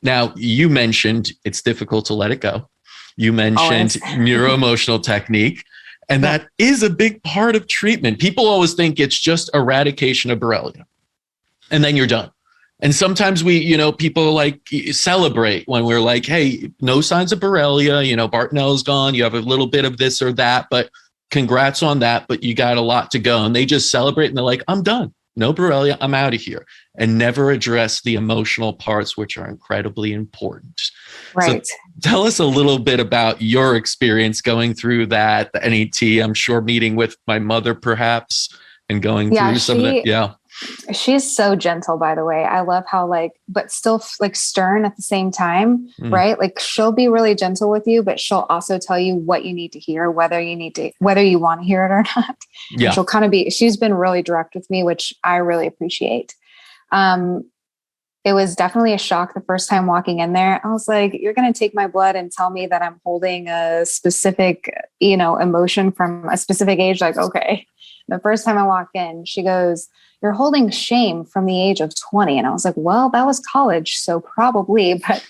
Now, you mentioned it's difficult to let it go. You mentioned Always. neuroemotional technique, and Yep. that is a big part of treatment. People always think it's just eradication of Borrelia, and then you're done. And sometimes people like celebrate when we're like, hey, no signs of Borrelia, Bartonell's gone, you have a little bit of this or that, but congrats on that, but you got a lot to go. And they just celebrate and they're like, I'm done. No Borrelia, I'm out of here. And never address the emotional parts, which are incredibly important. So Right. tell us a little bit about your experience going through that, the NET, I'm sure meeting with my mother perhaps, and going Yeah, through some of it. Yeah. she's so gentle, by the way. I love how but still like stern at the same time, Mm, right? Like she'll be really gentle with you, but she'll also tell you what you need to hear, whether you want to hear it or not. And yeah. she's been really direct with me, which I really appreciate. Um, it was definitely a shock the first time walking in there. I was like, you're going to take my blood and tell me that I'm holding a specific, emotion from a specific age. Like, okay. The first time I walked in, she goes, you're holding shame from the age of 20. And I was like, well, that was college. So probably, but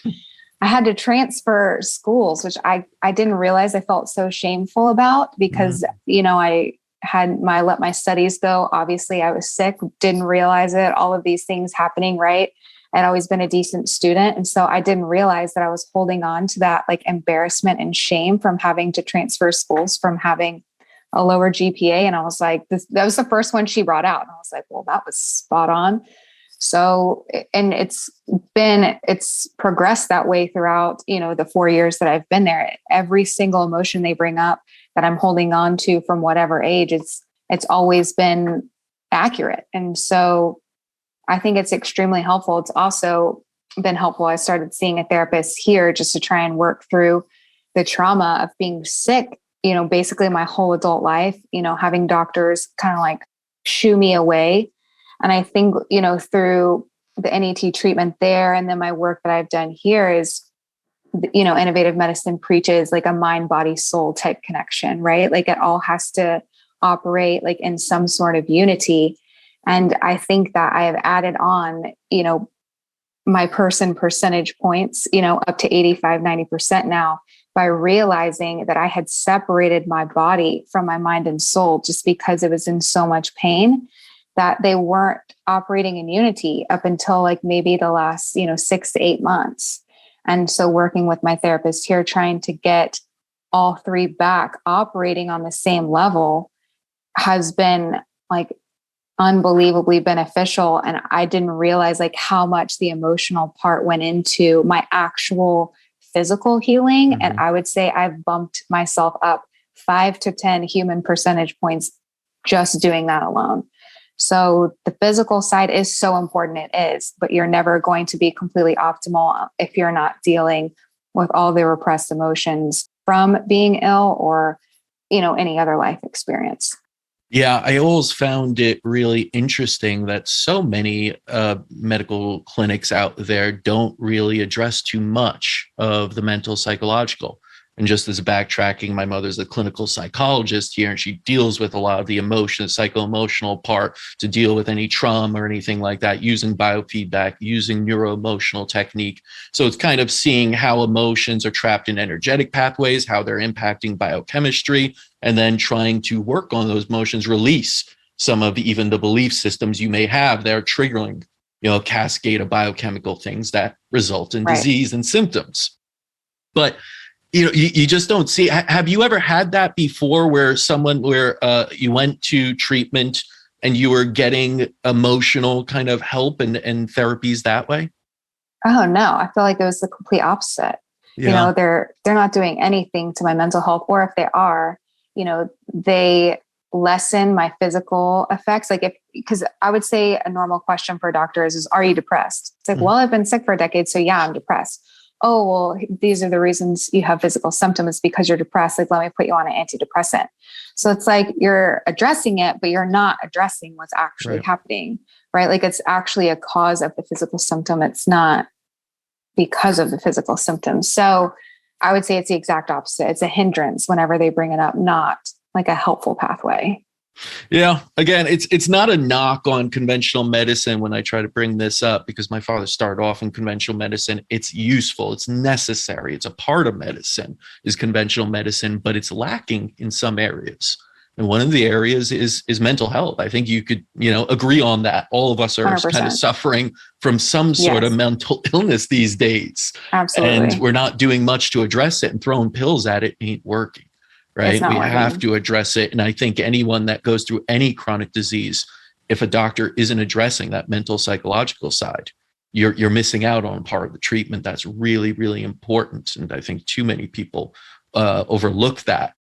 I had to transfer schools, which I didn't realize I felt so shameful about because, Mm, I let my studies go. Obviously I was sick, didn't realize it, all of these things happening. Right. I'd always been a decent student. And so I didn't realize that I was holding on to that like embarrassment and shame from having to transfer schools, from having a lower GPA. And I was like, that was the first one she brought out. And I was like, well, that was spot on. So, and it's progressed that way throughout, the 4 years that I've been there. Every single emotion they bring up that I'm holding on to from whatever age, it's always been accurate. And so I think it's extremely helpful. It's also been helpful. I started seeing a therapist here just to try and work through the trauma of being sick, basically my whole adult life, having doctors kind of like shoo me away. And I think, through the NET treatment there and then my work that I've done here is, innovative medicine preaches like a mind, body, soul type connection, right? Like it all has to operate like in some sort of unity. And I think that I have added on, my percentage points, up to 85, 90% now by realizing that I had separated my body from my mind and soul just because it was in so much pain that they weren't operating in unity up until like maybe the last, 6 to 8 months. And so working with my therapist here, trying to get all three back operating on the same level has been like unbelievably beneficial. And I didn't realize like how much the emotional part went into my actual physical healing. And mhm. I would say I've bumped myself up 5 to 10 human percentage points just doing that alone. So the physical side is so important. It is, but you're never going to be completely optimal if you're not dealing with all the repressed emotions from being ill or, any other life experience. Yeah, I always found it really interesting that so many medical clinics out there don't really address too much of the mental psychological. And just as backtracking, my mother's a clinical psychologist here, and she deals with a lot of the emotion, psycho-emotional part to deal with any trauma or anything like that, using biofeedback, using neuroemotional technique. So it's kind of seeing how emotions are trapped in energetic pathways, how they're impacting biochemistry, and then trying to work on those emotions, release some of even the belief systems you may have that are triggering, a cascade of biochemical things that result in Right. disease and symptoms. But you just don't see. Have you ever had that before, where you went to treatment and you were getting emotional kind of help and therapies that way? Oh no, I feel like it was the complete opposite. Yeah. They're not doing anything to my mental health, or if they are, they lessen my physical effects. Like because I would say a normal question for doctors is, are you depressed? It's like, Mm, well, I've been sick for a decade. So yeah, I'm depressed. Oh, well, these are the reasons you have physical symptoms because you're depressed. Like, let me put you on an antidepressant. So it's like you're addressing it, but you're not addressing what's actually right. happening, right? Like it's actually a cause of the physical symptom. It's not because of the physical symptoms. So I would say it's the exact opposite. It's a hindrance whenever they bring it up, not like a helpful pathway. Yeah, again, it's not a knock on conventional medicine when I try to bring this up, because my father started off in conventional medicine. It's useful, it's necessary, it's a part of medicine, is conventional medicine, but it's lacking in some areas. And one of the areas is mental health. I think you could, agree on that. All of us are kind of 100%. suffering from some sort of Yes, mental illness these days, and absolutely. we're not doing much to address it, and throwing pills at it ain't working. It's Right? not We have working. to address it. And I think anyone that goes through any chronic disease, if a doctor isn't addressing that mental psychological side, you're missing out on part of the treatment that's really, really important. And I think too many people overlook that.